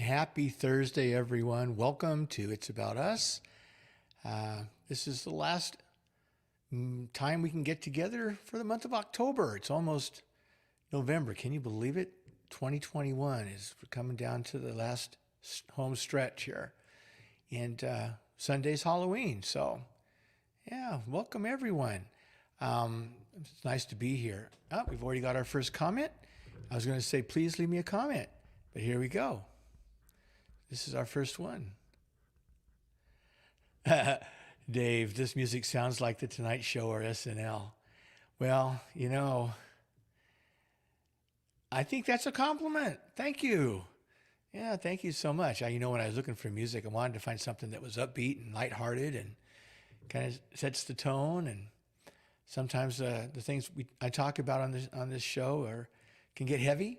Happy Thursday, everyone. Welcome to It's About Us. This is the last time we can get together for the month of October. It's almost November. Can you believe it? 2021 is coming down to the last home stretch here. And Sunday's Halloween. So, yeah, welcome, everyone. It's nice to be here. Oh, we've already got our first comment. I was going to say, please leave me a comment. But here we go. This is our first one. Dave, this music sounds like The Tonight Show or SNL. Well, I think that's a compliment. Thank you. Yeah, thank you so much. When I was looking for music, I wanted to find something that was upbeat and lighthearted and kind of sets the tone. And sometimes the things I talk about on this show can get heavy.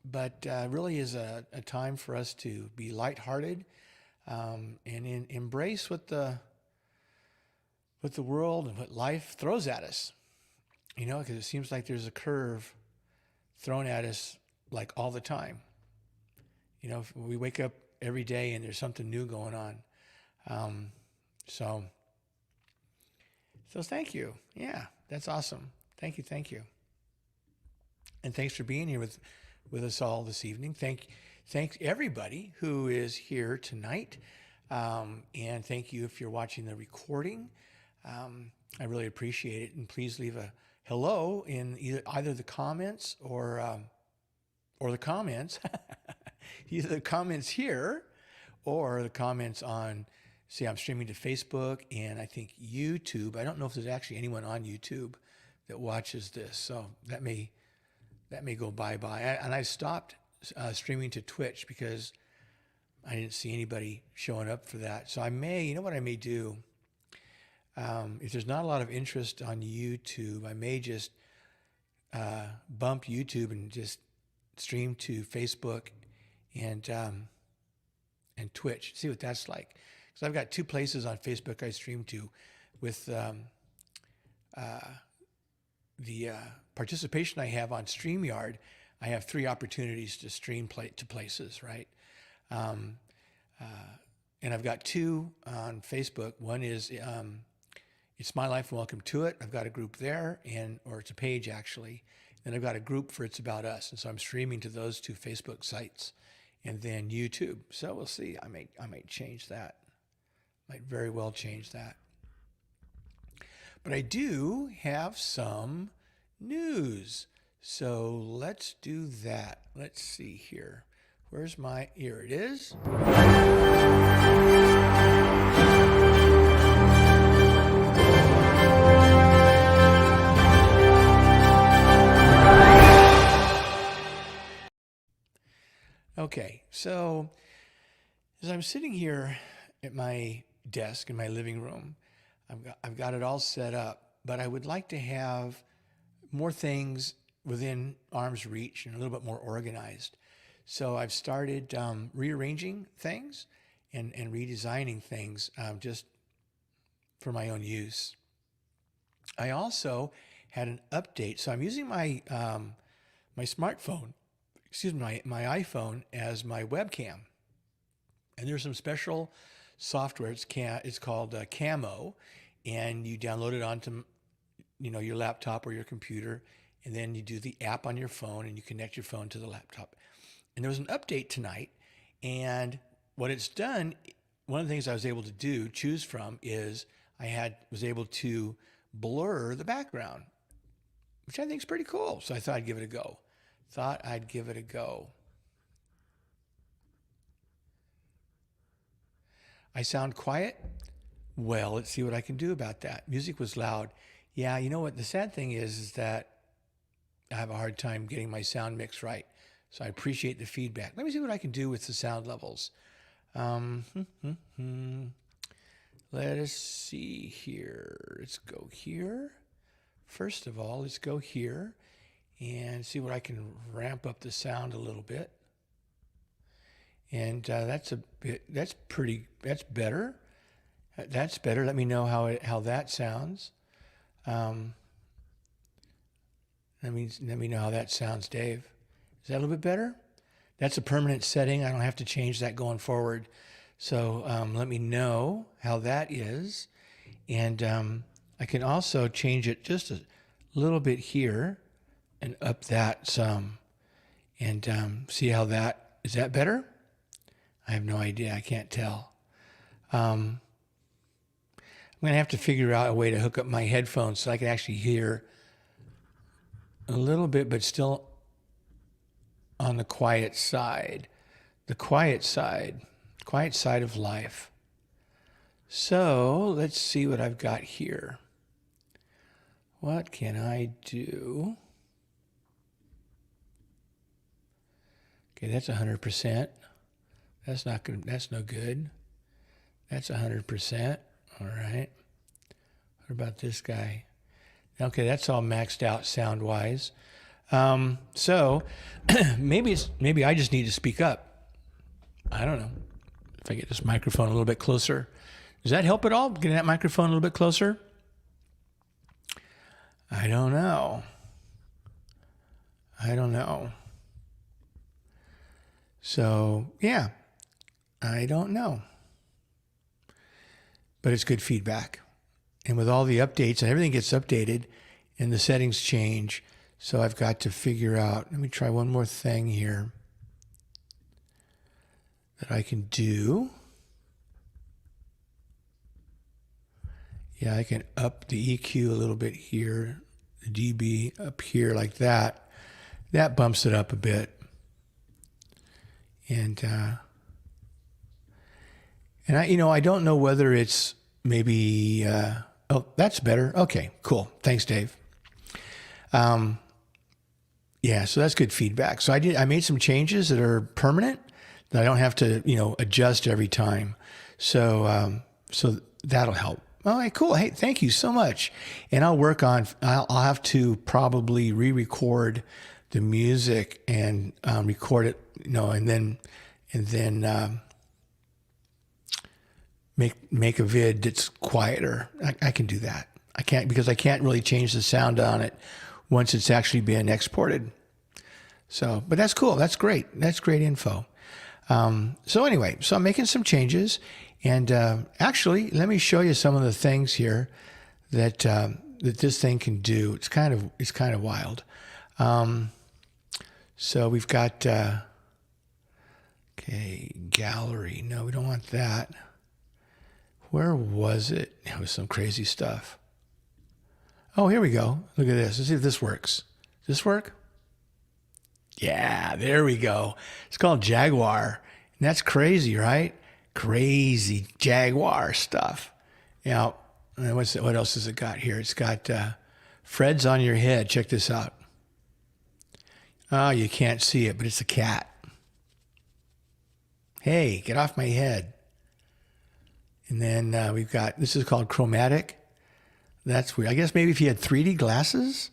But really is a time for us to be lighthearted and embrace what the world and what life throws at us. Because it seems like there's a curve thrown at us like all the time. We wake up every day and there's something new going on. So thank you. Yeah, that's awesome. Thank you. And thanks for being here with us all this evening. Thanks everybody who is here tonight. And thank you if you're watching the recording. I really appreciate it. And please leave a hello in either the comments or the comments, either the comments here or the comments on, I'm streaming to Facebook and I think YouTube. I don't know if there's actually anyone on YouTube that watches this. So that may go bye-bye. And I stopped streaming to Twitch because I didn't see anybody showing up for that. So I may do? If there's not a lot of interest on YouTube, I may just bump YouTube and just stream to Facebook and Twitch. See what that's like. Because I've got two places on Facebook I stream to with the participation I have on StreamYard. I have 3 opportunities to stream to places, right? And I've got 2 on Facebook. One is It's My Life and Welcome to It. I've got a group there, or it's a page actually. Then I've got a group for It's About Us, and so I'm streaming to those 2 Facebook sites, and then YouTube. So we'll see. I might change that. Might very well change that. But I do have some news. So let's do that. Let's see here. Here it is. Okay, so as I'm sitting here at my desk in my living room, I've got it all set up, but I would like to have more things within arm's reach and a little bit more organized. So I've started rearranging things and redesigning things just for my own use. I also had an update. So I'm using my smartphone, my iPhone as my webcam. And there's some special software. It's called Camo, and you download it onto your laptop or your computer, and then you do the app on your phone and you connect your phone to the laptop. And there was an update tonight, and what it's done, one of the things I was able to choose from is was able to blur the background, which I think is pretty cool. So I thought I'd give it a go. I sound quiet? Well, let's see what I can do about that. Music was loud. Yeah, you know what? The sad thing is that I have a hard time getting my sound mix right. So I appreciate the feedback. Let me see what I can do with the sound levels. Let us see here. Let's go here. First of all, let's go here and see what I can ramp up the sound a little bit. And that's better. That's better. Let me know how that sounds. Let me know how that sounds, Dave. Is that a little bit better? that's a permanent setting. I don't have to change that going forward. So let me know how that is. And I can also change it just a little bit here and up that some. And see how is that better? I have no idea. I can't tell. I'm going to have to figure out a way to hook up my headphones so I can actually hear a little bit, but still on the quiet side. The quiet side of life. So let's see what I've got here. What can I do? Okay, that's 100%. That's not good. That's no good. That's 100%. All right. What about this guy? Okay, that's all maxed out sound-wise. So maybe I just need to speak up. I don't know. If I get this microphone a little bit closer. Does that help at all? Getting that microphone a little bit closer? I don't know. So, yeah, I don't know. But it's good feedback. And with all the updates, and everything gets updated, and the settings change, so I've got to figure out, let me try one more thing here that I can do. Yeah, I can up the EQ a little bit here, the dB up here like that. That bumps it up a bit. And I don't know whether it's maybe, oh, that's better. Okay, cool. Thanks, Dave. Yeah, so that's good feedback. So I made some changes that are permanent that I don't have to, adjust every time. So, so that'll help. All right, cool. Hey, thank you so much. And I'll have to probably re-record the music and record it, and then make a vid that's quieter. I can do that. I can't because I can't really change the sound on it once it's actually being exported. So, but that's cool. That's great. That's great info. So anyway, so I'm making some changes. And actually, let me show you some of the things here that that this thing can do. It's kind of wild. So we've got okay, gallery. No, we don't want that. Where was it? It was some crazy stuff. Oh, here we go. Look at this. Let's see if this works. Does this work? Yeah, there we go. It's called Jaguar. And that's crazy, right? Crazy Jaguar stuff. Now, what else has it got here? It's got Fred's on your head. Check this out. Oh, you can't see it, but it's a cat. Hey, get off my head. And then we've got, this is called Chromatic. That's weird. I guess maybe if you had 3D glasses,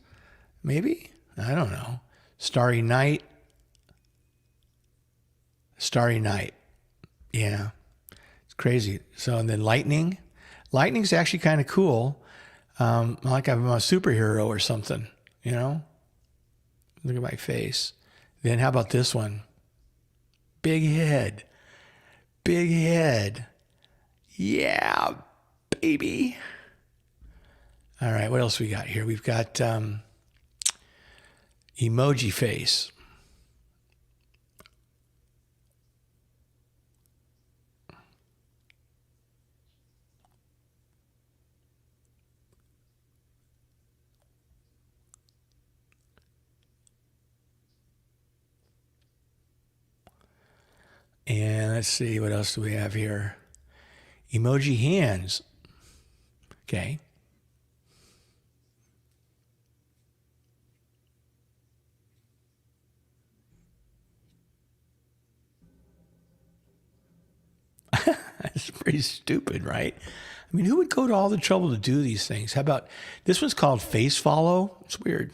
maybe? I don't know. Starry Night. Starry Night. Yeah. It's crazy. So, and then Lightning. Lightning's actually kind of cool. Like I'm a superhero or something, Look at my face. Then how about this one? Big head. Big head. Yeah, baby. All right, what else we got here? We've got emoji face. And let's see, what else do we have here? Emoji hands. Okay. That's pretty stupid, right? I mean, who would go to all the trouble to do these things? How about, this one's called Face Follow. It's weird.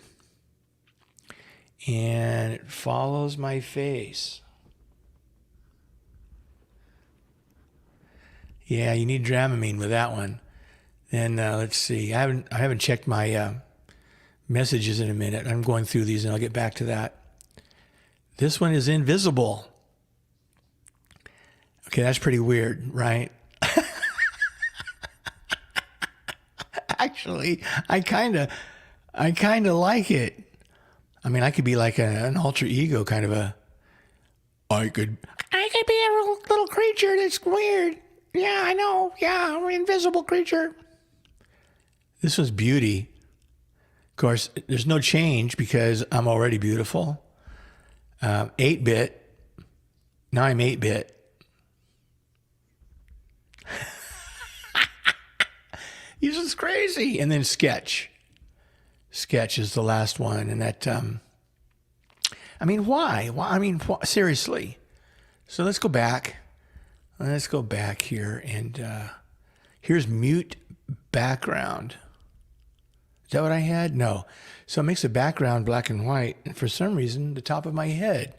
And it follows my face. Yeah, you need Dramamine with that one. Then let's see. I haven't checked my messages in a minute. I'm going through these, and I'll get back to that. This one is invisible. Okay, that's pretty weird, right? Actually, I kind of like it. I mean, I could be like an alter ego kind of a. I could be a little creature that's weird. Yeah, I know. Yeah, I'm an invisible creature. This was beauty. Of course, there's no change because I'm already beautiful. 8-bit. Now I'm 8-bit. This is crazy. And then Sketch. Sketch is the last one. And that, I mean, why? I mean, seriously. So let's go back. Let's go back here. And here's mute background. Is that what I had? No. So it makes the background black and white. And for some reason, the top of my head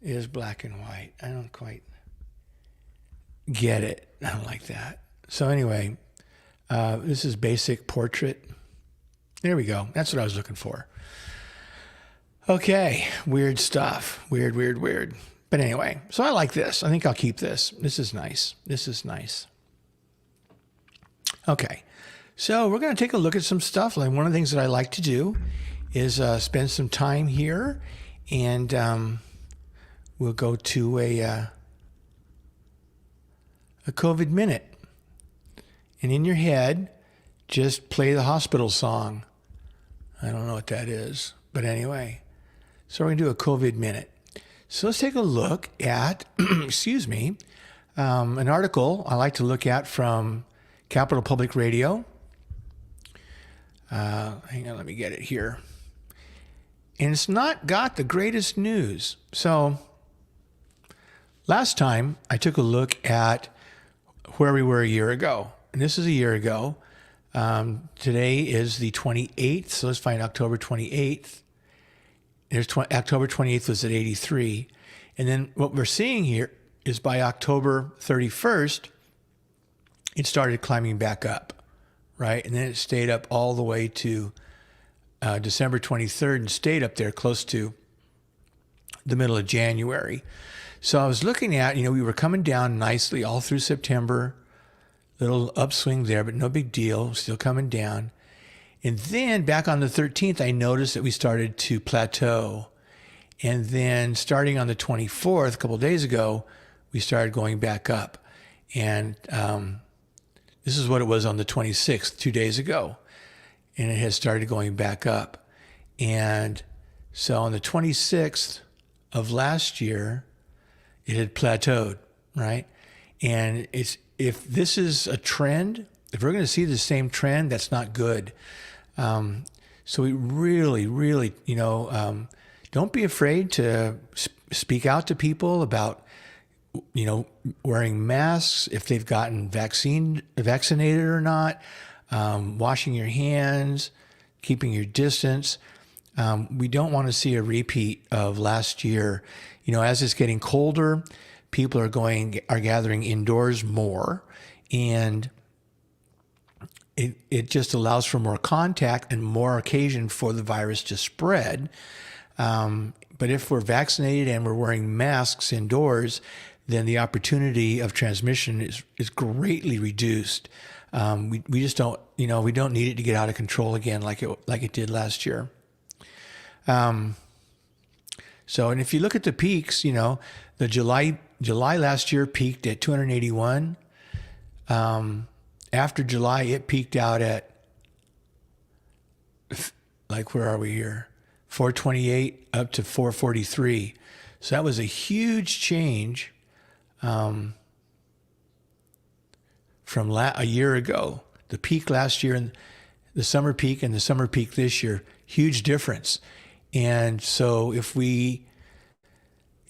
is black and white. I don't quite get it. I don't like that. So anyway, this is basic portrait. There we go. That's what I was looking for. Okay. Weird stuff. Weird, weird, weird. But anyway, so I like this. I think I'll keep this. This is nice. This is nice. Okay. So we're going to take a look at some stuff. Like one of the things that I like to do is spend some time here, and we'll go to a COVID minute. And in your head, just play the hospital song. I don't know what that is, but anyway. So we're going to do a COVID minute. So let's take a look at, excuse me, an article I like to look at from Capital Public Radio. Hang on, let me get it here. And it's not got the greatest news. So last time I took a look at where we were a year ago. And this is a year ago. Today is the 28th. So let's find October 28th. October 28th was at 83. And then what we're seeing here is by October 31st, it started climbing back up, right? And then it stayed up all the way to December 23rd and stayed up there close to the middle of January. So I was looking at, we were coming down nicely all through September, little upswing there, but no big deal, still coming down. And then back on the 13th, I noticed that we started to plateau. And then starting on the 24th, a couple of days ago, we started going back up. And this is what it was on the 26th, 2 days ago. And it has started going back up. And so on the 26th of last year, it had plateaued, right? And if this is a trend, if we're going to see the same trend, that's not good. So we really, really, don't be afraid to speak out to people about, wearing masks, if they've gotten vaccinated or not, washing your hands, keeping your distance. We don't want to see a repeat of last year. As it's getting colder, people are gathering indoors more, and it just allows for more contact and more occasion for the virus to spread. But if we're vaccinated and we're wearing masks indoors, then the opportunity of transmission is greatly reduced. We just don't, we don't need it to get out of control again like it did last year. And if you look at the peaks, the July last year peaked at 281. After July, it peaked out at, where are we here? 428 up to 443. So that was a huge change from a year ago. The peak last year and the summer peak and the summer peak this year, huge difference. And so if we're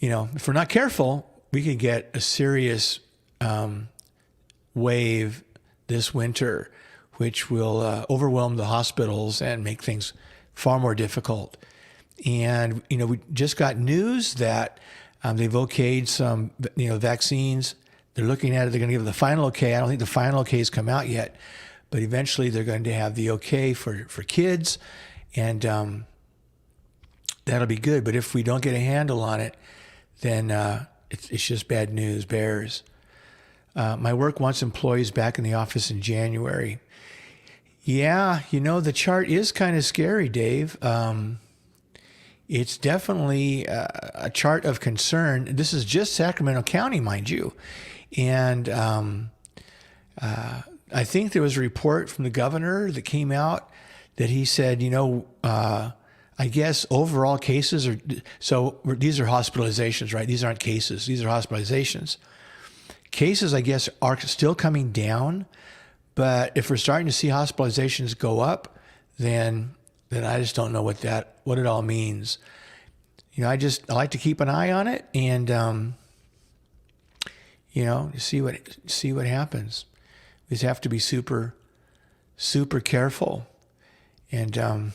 not careful, we could get a serious wave this winter, which will overwhelm the hospitals and make things far more difficult. And, we just got news that they've okayed some, vaccines. They're looking at it. They're going to give the final okay. I don't think the final okay has come out yet, but eventually they're going to have the okay for kids. And that'll be good. But if we don't get a handle on it, then it's just bad news, bears. My work wants employees back in the office in January. Yeah, the chart is kind of scary, Dave. It's definitely a chart of concern. This is just Sacramento County, mind you. And I think there was a report from the governor that came out that he said, I guess overall cases are, so these are hospitalizations, right? These aren't cases. These are hospitalizations. Cases, I guess, are still coming down. But if we're starting to see hospitalizations go up, then I just don't know what it all means. I like to keep an eye on it and see what happens. We just have to be super, super careful. And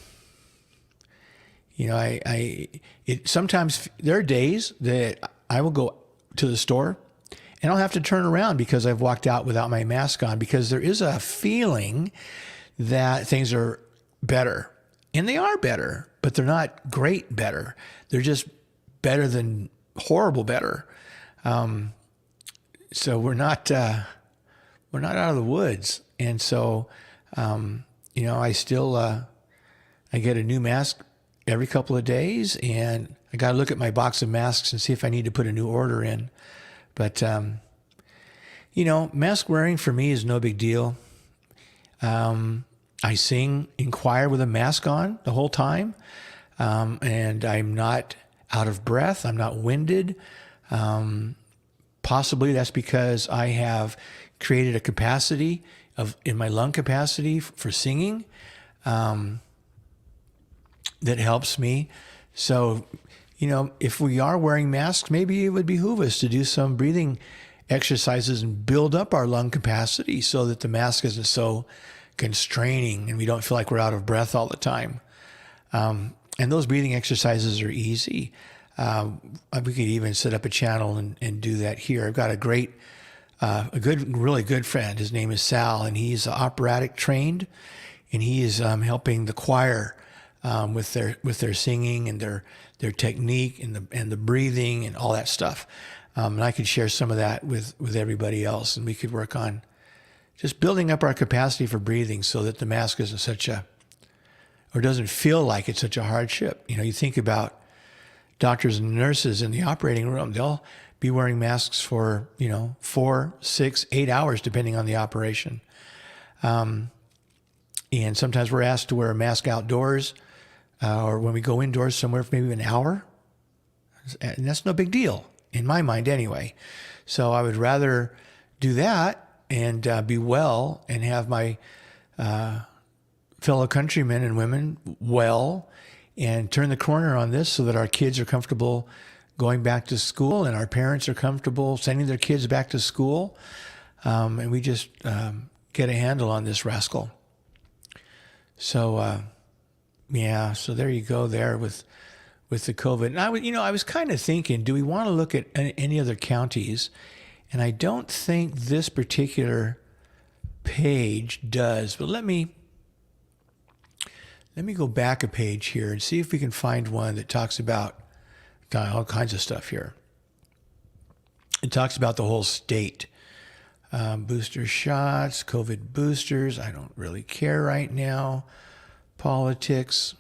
sometimes there are days that I will go to the store and I'll have to turn around because I've walked out without my mask on, because there is a feeling that things are better. And they are better, but they're not great better. They're just better than horrible better. So we're not out of the woods. And so, I still, I get a new mask every couple of days, and I got to look at my box of masks and see if I need to put a new order in. But, mask wearing for me is no big deal. I sing in choir with a mask on the whole time, and I'm not out of breath. I'm not winded. Possibly that's because I have created a capacity in my lung capacity for singing that helps me. So, if we are wearing masks, maybe it would behoove us to do some breathing exercises and build up our lung capacity so that the mask isn't so constraining and we don't feel like we're out of breath all the time. And those breathing exercises are easy. We could even set up a channel and do that here. I've got really good friend. His name is Sal, and he's operatic trained, and he is helping the choir with their singing and their technique and the breathing and all that stuff. And I could share some of that with everybody else, and we could work on just building up our capacity for breathing so that the mask isn't or doesn't feel like it's such a hardship. You think about doctors and nurses in the operating room, they'll be wearing masks for, 4, 6, 8 hours, depending on the operation. And sometimes we're asked to wear a mask outdoors or when we go indoors somewhere for maybe an hour. And that's no big deal, in my mind anyway. So I would rather do that and be well and have my fellow countrymen and women well and turn the corner on this so that our kids are comfortable going back to school and our parents are comfortable sending their kids back to school. And we just get a handle on this rascal. So, so there you go there with the COVID. And I was kind of thinking, do we want to look at any other counties? And I don't think this particular page does, but let me go back a page here and see if we can find one that talks about all kinds of stuff here. It talks about the whole state. Booster shots, COVID boosters. I don't really care right now. Politics.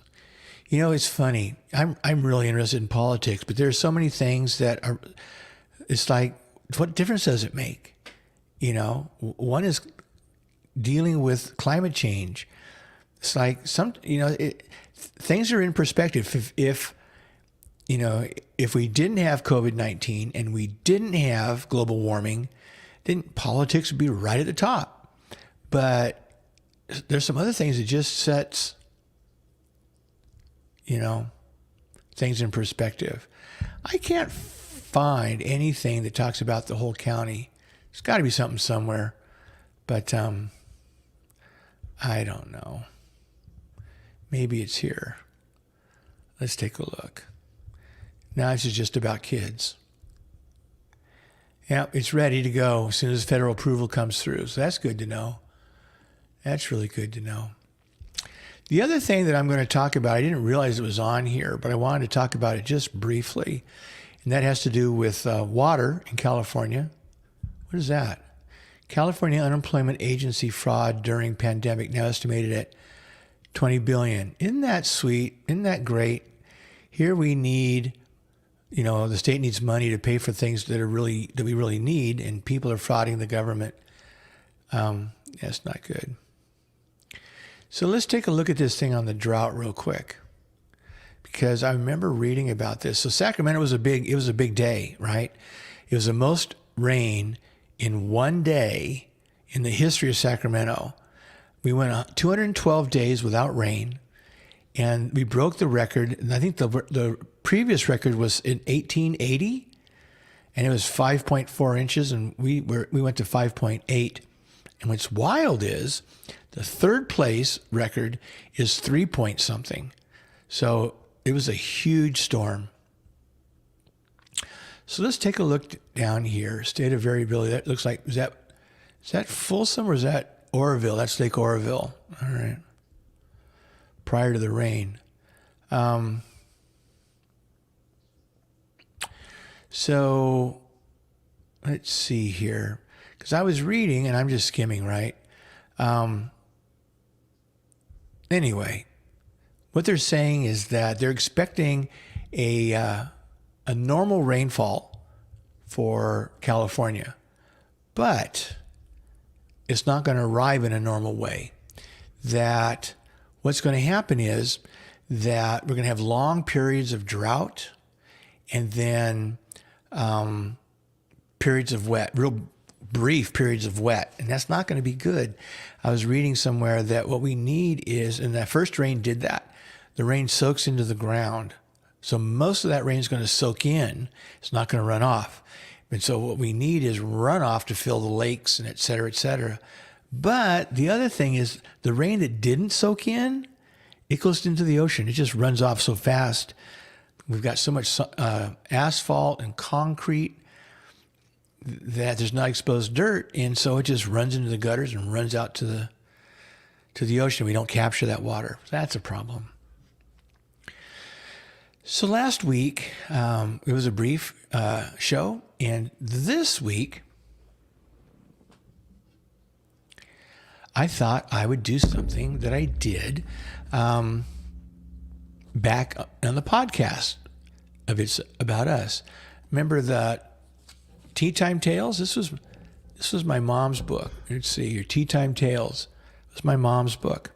It's funny. I'm really interested in politics, but there's so many things that are. It's like, what difference does it make? One is dealing with climate change. It's like things are in perspective. If we didn't have COVID-19 and we didn't have global warming, then politics would be right at the top. But there's some other things that just sets, things in perspective. I can't find anything that talks about the whole county. There's got to be something somewhere, but I don't know. Maybe it's here. Let's take a look. Now this is just about kids. Yeah, it's ready to go as soon as federal approval comes through. So that's good to know. That's really good to know. The other thing that I'm going to talk about, I didn't realize it was on here, but I wanted to talk about it just briefly. And that has to do with water in California. What is that? California Unemployment Agency fraud during pandemic now estimated at 20 billion. Isn't that sweet? Isn't that great? Here we need, the state needs money to pay for things that we really need, and people are frauding the government. That's not good. So let's take a look at this thing on the drought real quick, because I remember reading about this. So Sacramento was a big day, right? It was the most rain in one day in the history of Sacramento. We went 212 days without rain, and we broke the record. And I think the previous record was in 1880, and it was 5.4 inches, and we went to 5.8. And what's wild is the third place record is 3 point something. So it was a huge storm. So let's take a look down here. State of variability. That looks like, is that Folsom or is that Oroville? That's Lake Oroville. All right. Prior to the rain. So let's see here. Because I was reading, and I'm just skimming, right? Anyway, what they're saying is that they're expecting a normal rainfall for California, but it's not going to arrive in a normal way. That what's going to happen is that we're going to have long periods of drought, and then periods of wet, real brief periods of wet, and that's not going to be good. I was reading somewhere that what we need is, and that first rain did that. The rain soaks into the ground. So most of that rain is going to soak in. It's not going to run off. And so what we need is runoff to fill the lakes and et cetera, et cetera. But the other thing is the rain that didn't soak in, it goes into the ocean. It just runs off so fast. We've got so much asphalt and concrete that there's not exposed dirt, and so it just runs into the gutters and runs out to the ocean. We don't capture that water. That's a problem. So last week, it was a brief show, and this week, I thought I would do something that I did back on the podcast of It's About Us. Remember the Tea Time Tales? This was my mom's book. Let's see here. Tea Time Tales. It was my mom's book.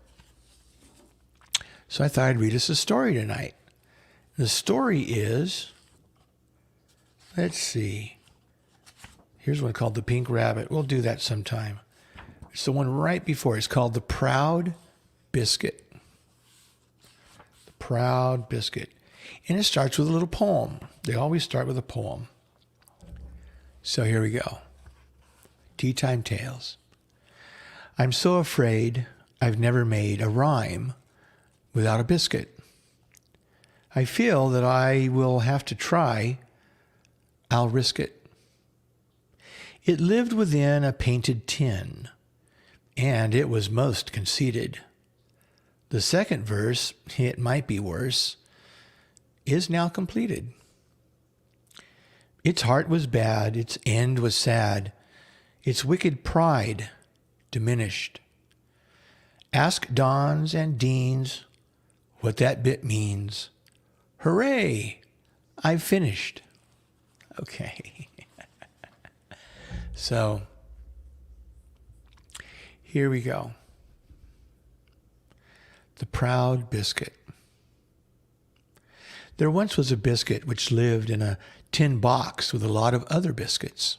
So I thought I'd read us a story tonight. The story is, let's see. Here's one called The Pink Rabbit. We'll do that sometime. It's the one right before. It's called The Proud Biscuit. The Proud Biscuit. And it starts with a little poem. They always start with a poem. So here we go. Tea Time Tales. I'm so afraid I've never made a rhyme without a biscuit. I feel that I will have to try. I'll risk it. It lived within a painted tin, and it was most conceited. The second verse, it might be worse, is now completed. Its heart was bad, its end was sad, its wicked pride diminished. Ask Dons and Deans what that bit means. Hooray, I've finished. Okay. So, here we go. The Proud Biscuit. There once was a biscuit which lived in a tin box with a lot of other biscuits.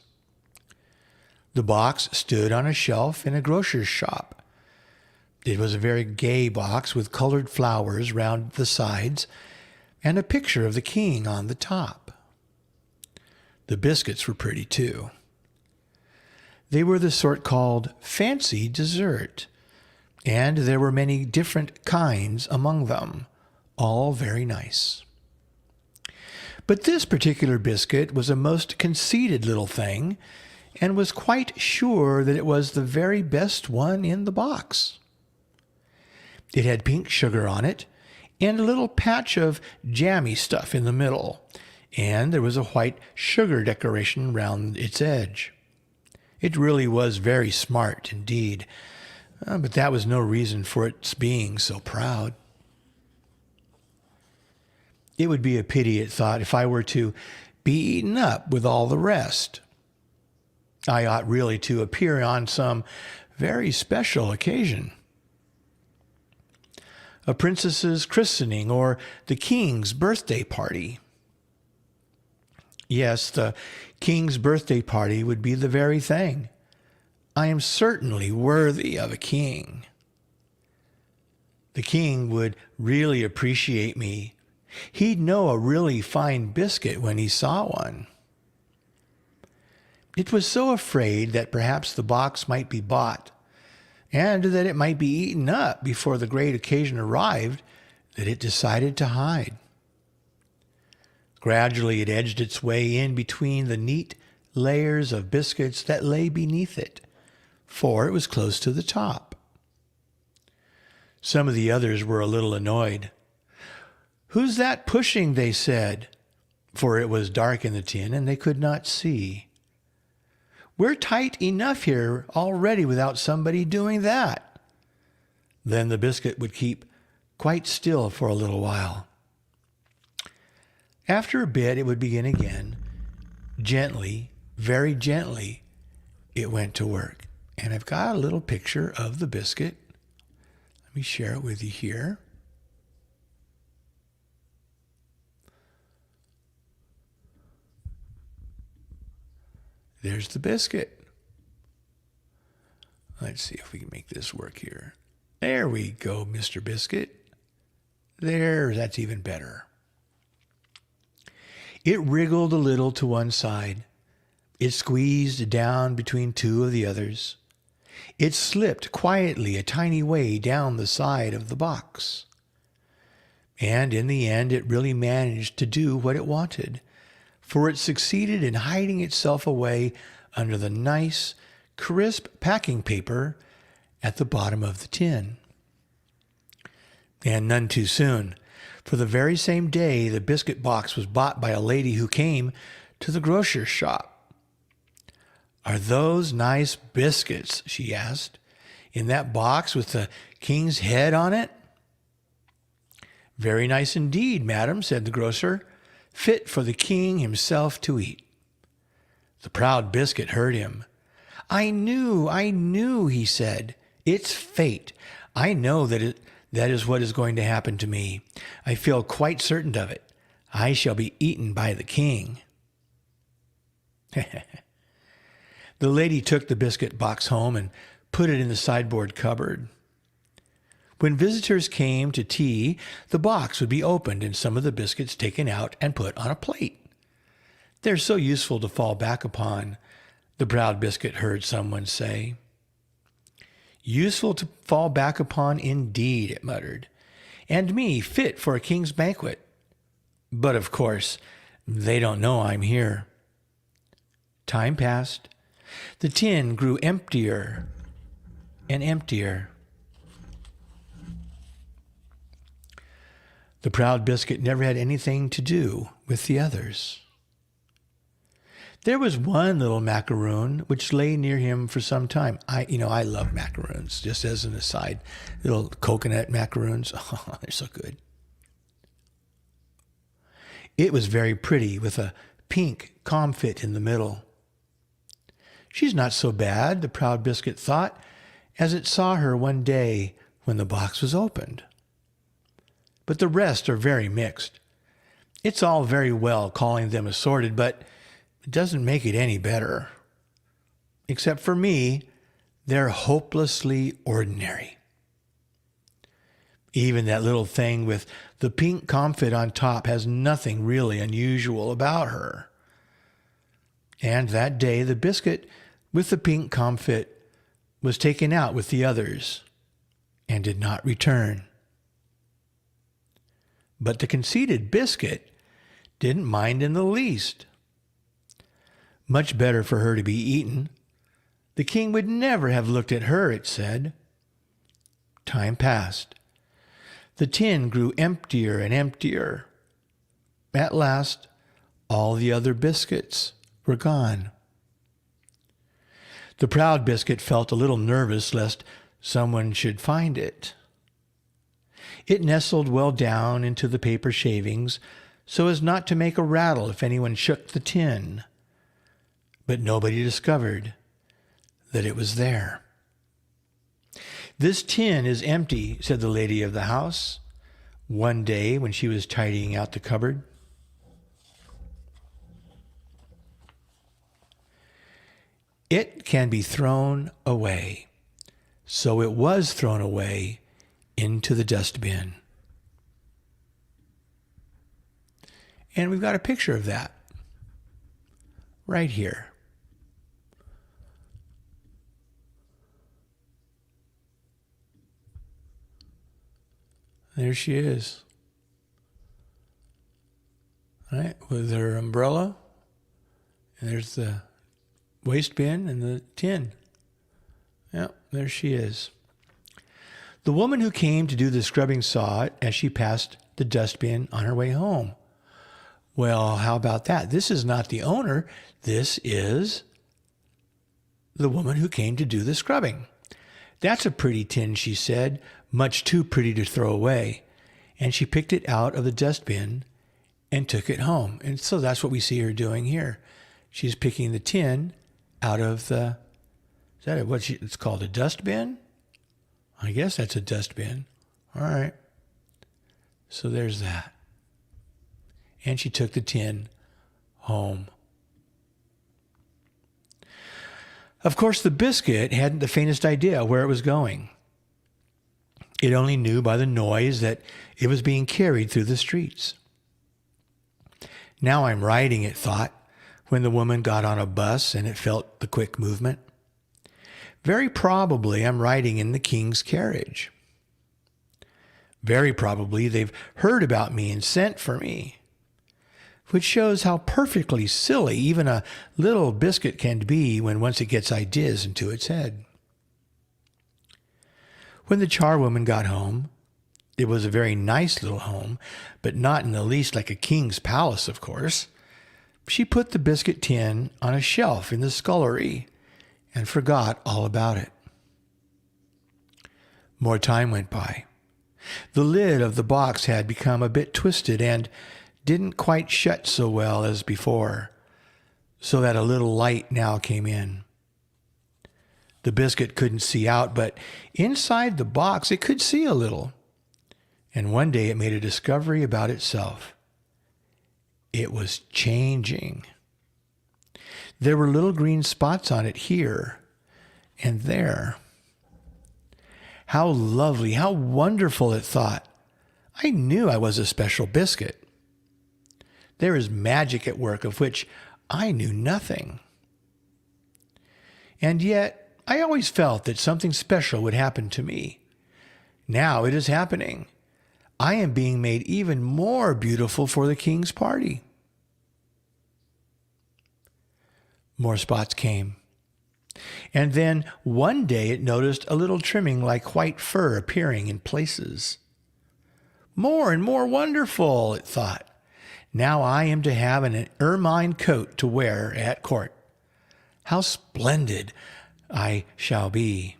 The box stood on a shelf in a grocer's shop. It was a very gay box with colored flowers round the sides and a picture of the king on the top. The biscuits were pretty too. They were the sort called fancy dessert, and there were many different kinds among them, all very nice. But this particular biscuit was a most conceited little thing, and was quite sure that it was the very best one in the box. It had pink sugar on it and a little patch of jammy stuff in the middle, and there was a white sugar decoration round its edge. It really was very smart indeed, but that was no reason for its being so proud. It would be a pity, it thought, if I were to be eaten up with all the rest. I ought really to appear on some very special occasion. A princess's christening or the king's birthday party. Yes, the king's birthday party would be the very thing. I am certainly worthy of a king. The king would really appreciate me. He'd know a really fine biscuit when he saw one. It was so afraid that perhaps the box might be bought, and that it might be eaten up before the great occasion arrived, that it decided to hide. Gradually it edged its way in between the neat layers of biscuits that lay beneath it, for it was close to the top. Some of the others were a little annoyed. "Who's that pushing?" they said, for it was dark in the tin and they could not see. "We're tight enough here already without somebody doing that." Then the biscuit would keep quite still for a little while. After a bit, it would begin again. Gently, very gently, it went to work. And I've got a little picture of the biscuit. Let me share it with you here. There's the biscuit. Let's see if we can make this work here. There we go, Mr. Biscuit. There, that's even better. It wriggled a little to one side. It squeezed down between two of the others. It slipped quietly a tiny way down the side of the box. And in the end, it really managed to do what it wanted, for it succeeded in hiding itself away under the nice, crisp packing paper at the bottom of the tin. And none too soon, for the very same day the biscuit box was bought by a lady who came to the grocer's shop. "Are those nice biscuits?" she asked, "in that box with the king's head on it?" "Very nice indeed, madam," said the grocer, "fit for the king himself to eat." The proud biscuit heard him. I knew, he said. "It's fate. I know that is what is going to happen to me. I feel quite certain of it. I shall be eaten by the king." The lady took the biscuit box home and put it in the sideboard cupboard. When visitors came to tea, the box would be opened and some of the biscuits taken out and put on a plate. "They're so useful to fall back upon," the proud biscuit heard someone say. "Useful to fall back upon indeed," it muttered, "and me fit for a king's banquet. But of course, they don't know I'm here." Time passed. The tin grew emptier and emptier. The proud biscuit never had anything to do with the others. There was one little macaroon which lay near him for some time. I love macaroons, just as an aside. Little coconut macaroons. Oh, they're so good. It was very pretty with a pink comfit in the middle. "She's not so bad," the proud biscuit thought, as it saw her one day when the box was opened. But the rest are very mixed. It's all very well calling them assorted, but it doesn't make it any better. Except for me, they're hopelessly ordinary. Even that little thing with the pink comfit on top has nothing really unusual about her. And that day the biscuit with the pink comfit was taken out with the others and did not return. But the conceited biscuit didn't mind in the least. Much better for her to be eaten. The king would never have looked at her, it said. Time passed. The tin grew emptier and emptier. At last, all the other biscuits were gone. The proud biscuit felt a little nervous lest someone should find it. It nestled well down into the paper shavings so as not to make a rattle if anyone shook the tin. But nobody discovered that it was there. "This tin is empty," said the lady of the house one day when she was tidying out the cupboard. "It can be thrown away." So it was thrown away into the dustbin. And we've got a picture of that right here. There she is, right, with her umbrella, and there's the waste bin and the tin. Yep, there she is. The woman who came to do the scrubbing saw it as she passed the dustbin on her way home. Well, how about that? This is not the owner. This is the woman who came to do the scrubbing. "That's a pretty tin," she said, "much too pretty to throw away." And she picked it out of the dustbin and took it home. And so that's what we see her doing here. She's picking the tin out of the, is that what it's called, a dustbin? I guess that's a dustbin. All right. So there's that. And she took the tin home. Of course, the biscuit hadn't the faintest idea where it was going. It only knew by the noise that it was being carried through the streets. "Now I'm riding," it thought, when the woman got on a bus and it felt the quick movement. "Very probably I'm riding in the king's carriage. Very probably they've heard about me and sent for me." Which shows how perfectly silly even a little biscuit can be when once it gets ideas into its head. When the charwoman got home, it was a very nice little home, but not in the least like a king's palace, of course. She put the biscuit tin on a shelf in the scullery and forgot all about it. More time went by. The lid of the box had become a bit twisted and didn't quite shut so well as before, so that a little light now came in. The biscuit couldn't see out, but inside the box it could see a little. And one day it made a discovery about itself. It was changing. There were little green spots on it here and there. How lovely, how wonderful, it thought. I knew I was a special biscuit. There is magic at work of which I knew nothing. And yet, I always felt that something special would happen to me. Now it is happening. I am being made even more beautiful for the king's party. More spots came. And then one day it noticed a little trimming like white fur appearing in places. More and more wonderful, it thought. Now I am to have an ermine coat to wear at court. How splendid I shall be.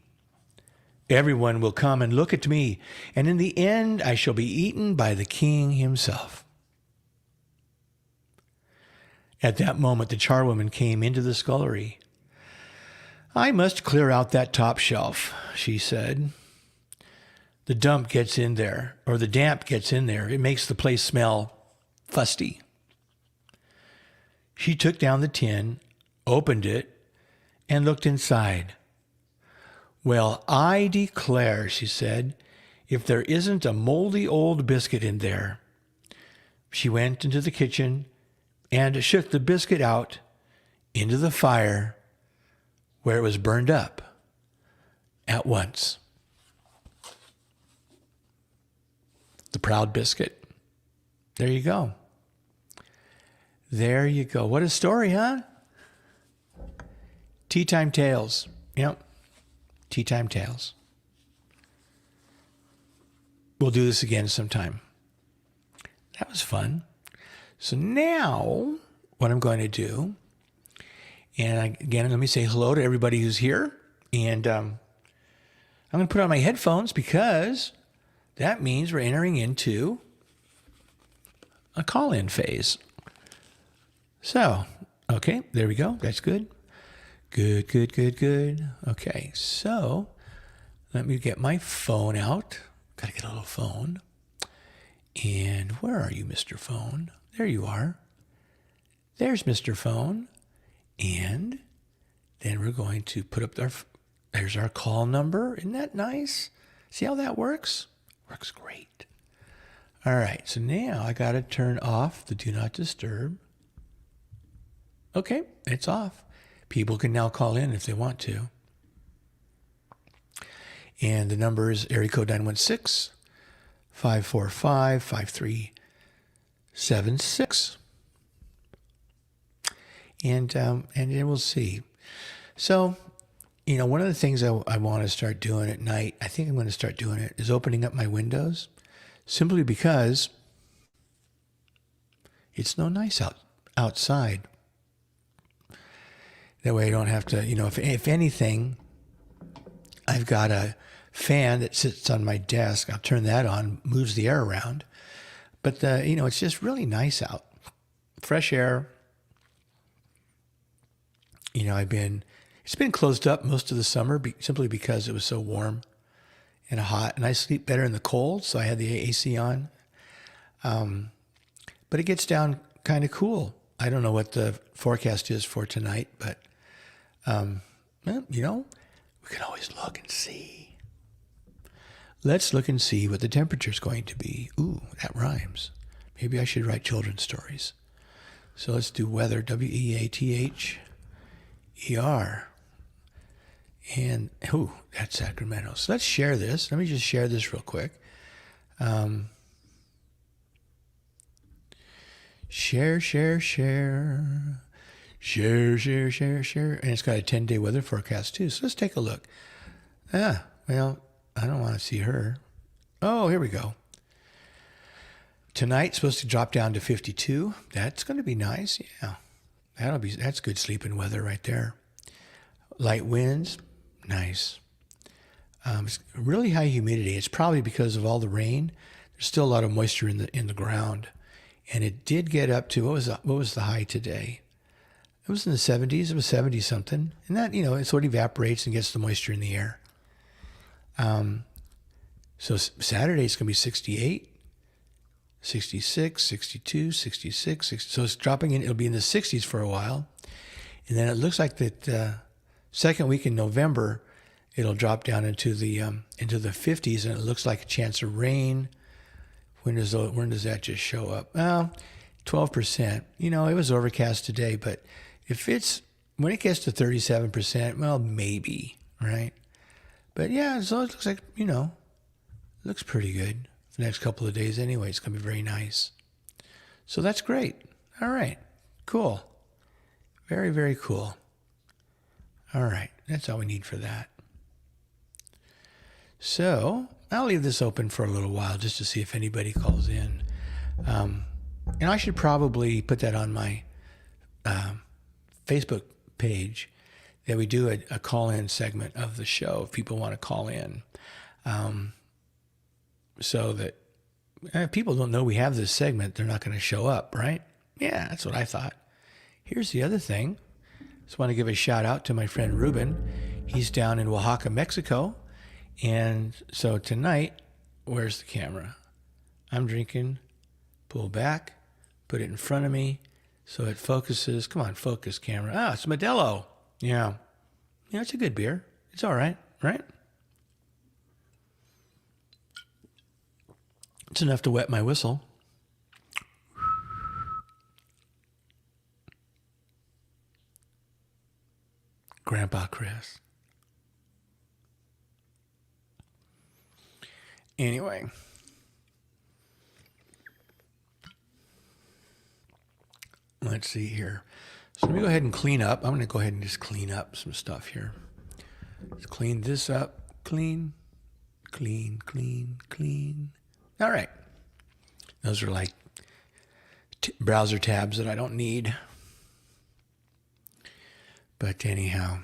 Everyone will come and look at me, and in the end I shall be eaten by the king himself. At that moment the charwoman came into the scullery. "I must clear out that top shelf," she said. The damp gets in there. It makes the place smell fusty." She took down the tin, opened it, and looked inside. "Well, I declare," she said, "if there isn't a moldy old biscuit in there." She went into the kitchen and shook the biscuit out into the fire, where it was burned up at once. The proud biscuit. There you go. There you go. What a story, huh? Tea Time Tales. Yep. Tea Time Tales. we'll do this again sometime. That was fun. So now what I'm going to do, and again, let me say hello to everybody who's here. And I'm going to put on my headphones because that means we're entering into a call-in phase. So, okay, there we go. That's good. Good, good, good, good. Okay, so let me get my phone out. Got to get a little phone. And where are you, Mr. Phone? There you are. There's Mr. Phone. And then we're going to put up there's our call number. Isn't that nice? See how that works? Works great. All right, so now I got to turn off the Do Not Disturb. Okay, it's off. People can now call in if they want to. And the number is area code 916-545-5376. And then we'll see. So, one of the things I want to start doing at night, I think I'm going to start doing it, is opening up my windows, simply because it's no nice outside. That way I don't have to, if anything, I've got a fan that sits on my desk. I'll turn that on, moves the air around. But, it's just really nice out. Fresh air. It's been closed up most of the summer simply because it was so warm and hot. And I sleep better in the cold, so I had the AC on. But it gets down kind of cool. I don't know what the forecast is for tonight, but, we can always look and see. Let's look and see what the temperature is going to be. Ooh, that rhymes. Maybe I should write children's stories. So let's do weather, WEATHER. And, that's Sacramento. So let's share this. Let me just share this real quick. Share. Share. And it's got a 10-day weather forecast, too. So let's take a look. Well, I don't want to see her. Oh, here we go. Tonight, supposed to drop down to 52. That's going to be nice. Yeah. That's good sleeping weather right there. Light winds. Nice. It's really high humidity. It's probably because of all the rain. There's still a lot of moisture in the ground. And it did get up to, what was the high today? It was in the 70s. It was 70 something. And that, it sort of evaporates and gets the moisture in the air. So Saturday it's going to be 68, 66, 62, 66, 60. So it's dropping in. It'll be in the 60s for a while. And then it looks like that second week in November, it'll drop down into the 50s, and it looks like a chance of rain. When does that just show up? Well, 12%. It was overcast today, but when it gets to 37%, well, maybe, right? But yeah, so it looks like, looks pretty good for the next couple of days anyway. It's going to be very nice. So that's great. All right. Cool. Very, very cool. All right. That's all we need for that. So I'll leave this open for a little while just to see if anybody calls in. And I should probably put that on my Facebook page, that we do a call-in segment of the show if people want to call in. So that if people don't know we have this segment, they're not going to show up, right? Yeah, that's what I thought. Here's the other thing. Just want to give a shout out to my friend Ruben. He's down in Oaxaca, Mexico. And so tonight, where's the camera? I'm drinking, pull back, put it in front of me so it focuses. Come on, focus, camera. Ah, it's Modelo. Yeah. Yeah, it's a good beer. It's all right, right? It's enough to wet my whistle. Grandpa Chris. Anyway. Let's see here. So let me go ahead and clean up. I'm going to go ahead and just clean up some stuff here. Let's clean this up. Clean. All right. Those are like browser tabs that I don't need. But anyhow,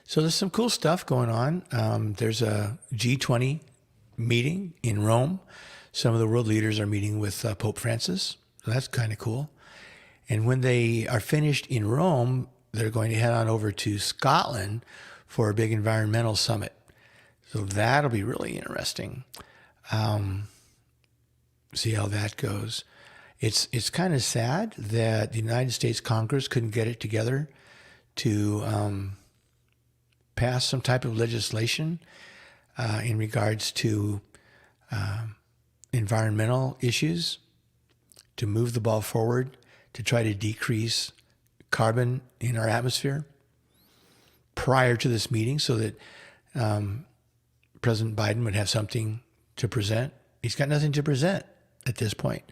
so there's some cool stuff going on. There's a G20 meeting in Rome. Some of the world leaders are meeting with Pope Francis. So that's kind of cool. And when they are finished in Rome, they're going to head on over to Scotland for a big environmental summit. So that'll be really interesting. See how that goes. It's kind of sad that the United States Congress couldn't get it together to pass some type of legislation in regards to environmental issues, to move the ball forward, to try to decrease carbon in our atmosphere prior to this meeting so that President Biden would have something to present. He's got nothing to present at this point.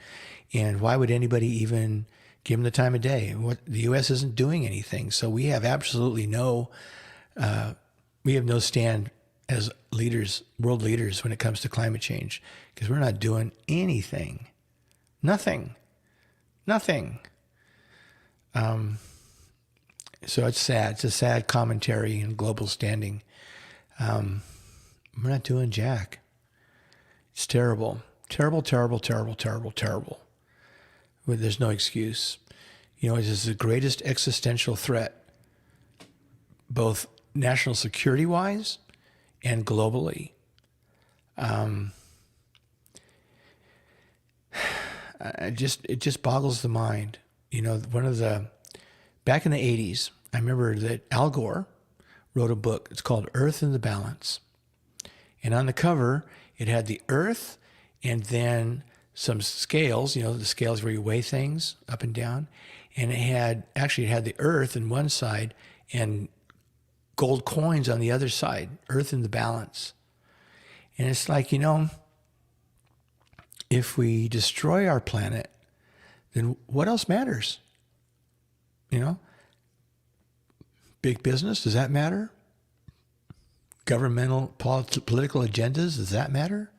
And why would anybody even give him the time of day? The U.S. isn't doing anything. So we have absolutely no stand as leaders, world leaders, when it comes to climate change, because we're not doing anything. Nothing. So it's sad. It's a sad commentary in global standing. We're not doing jack. It's terrible. Terrible. There's no excuse. You know, it is the greatest existential threat, both national security-wise and globally. It just boggles the mind. You know, back in the 80s, I remember that Al Gore wrote a book. It's called Earth in the Balance. And on the cover, it had the Earth and then some scales, you know, the scales where you weigh things up and down. And it had the Earth on one side and gold coins on the other side, Earth in the Balance. And it's like, you know, if we destroy our planet, then what else matters? You know, big business, does that matter? Governmental political agendas, does that matter?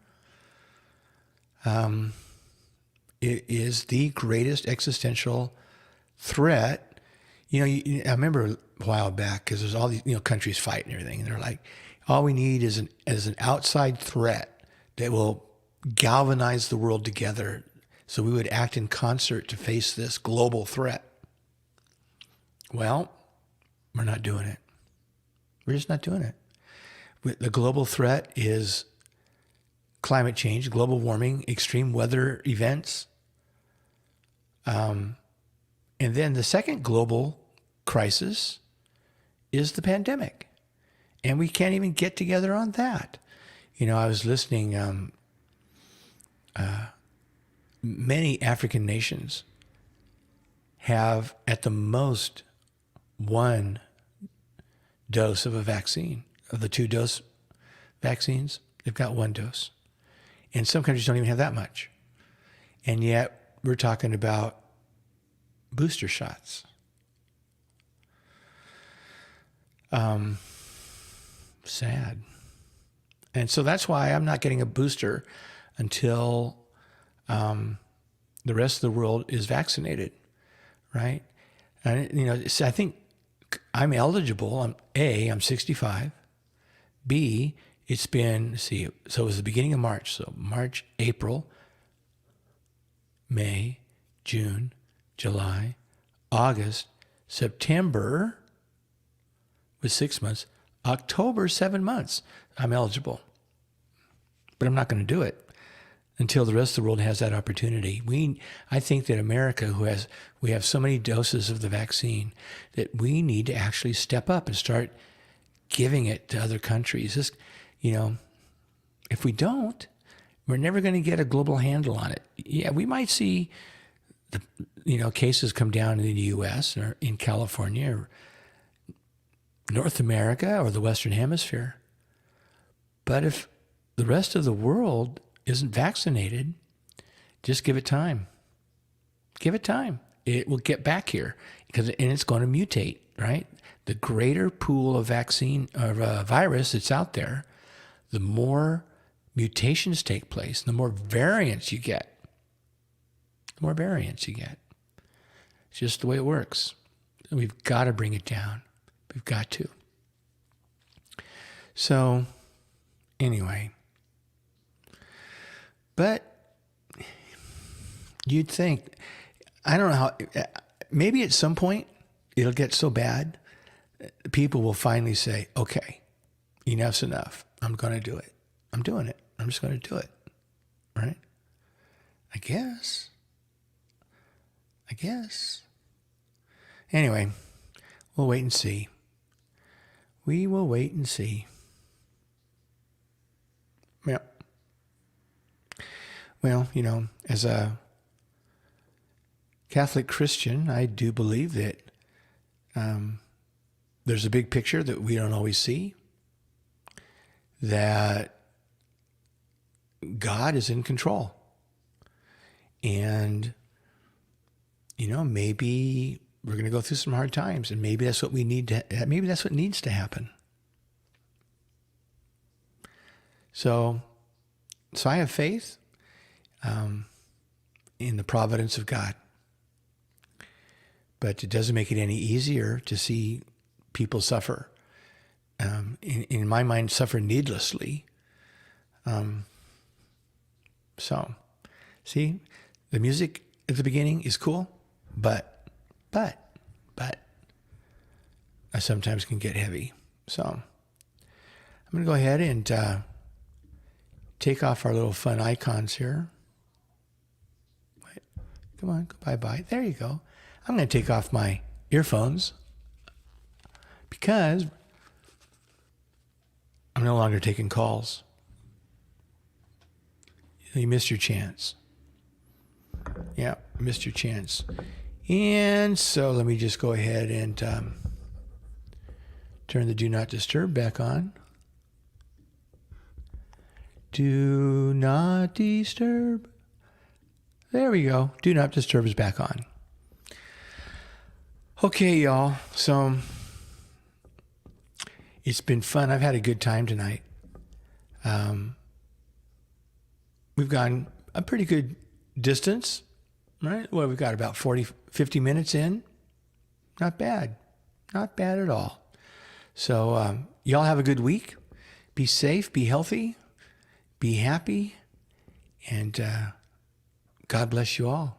It is the greatest existential threat. You know, I remember a while back, because there's all these, you know, countries fighting and everything, and they're like, all we need is an outside threat that will galvanize the world together, so we would act in concert to face this global threat. Well, we're not doing it. We're just not doing it. The global threat is climate change, global warming, extreme weather events. And then the second global crisis is the pandemic. And we can't even get together on that. You know, I was listening, many African nations have at the most one dose of a vaccine. Of the 2-dose vaccines, they've got 1 dose. And some countries don't even have that much. And yet we're talking about booster shots. Sad. And so that's why I'm not getting a booster until the rest of the world is vaccinated, right? And, you know, I think I'm eligible. I'm 65. B, it's been, so it was the beginning of March. So March, April, May, June, July, August, September was 6 months, October, 7 months. I'm eligible. But I'm not going to do it until the rest of the world has that opportunity. I think that America, we have so many doses of the vaccine, that we need to actually step up and start giving it to other countries. This, you know, if we don't, we're never going to get a global handle on it. Yeah, we might see the, you know, cases come down in the U.S. or in California or North America or the Western Hemisphere. But if the rest of the world isn't vaccinated, just give it time. Give it time. It will get back here, and it's going to mutate, right? The greater pool of vaccine or virus that's out there, the more mutations take place, the more variants you get. The more variants you get. It's just the way it works. We've got to bring it down. We've got to. So, anyway. But you'd think, I don't know how, maybe at some point it'll get so bad, people will finally say, okay, enough's enough. I'm going to do it. I'm doing it. I'm just going to do it. Right? I guess. Anyway, we'll wait and see. We will wait and see. Yeah. Well, as a Catholic Christian, I do believe that there's a big picture that we don't always see, that God is in control. And, maybe we're going to go through some hard times, and maybe that's what maybe that's what needs to happen. So I have faith in the providence of God. But it doesn't make it any easier to see people suffer. In my mind, suffer needlessly. So, see, the music at the beginning is cool, but I sometimes can get heavy. So, I'm going to go ahead and take off our little fun icons here. Wait, come on, go bye-bye. There you go. I'm going to take off my earphones because I'm no longer taking calls. You missed your chance. Yeah, missed your chance. And so let me just go ahead and turn the Do Not Disturb back on. Do not disturb. There we go. Do Not Disturb is back on. Okay, y'all. So it's been fun. I've had a good time tonight. We've gone a pretty good distance, right? Well, we've got about 50 minutes in. Not bad. Not bad at all. So y'all have a good week. Be safe. Be healthy. Be happy. And God bless you all.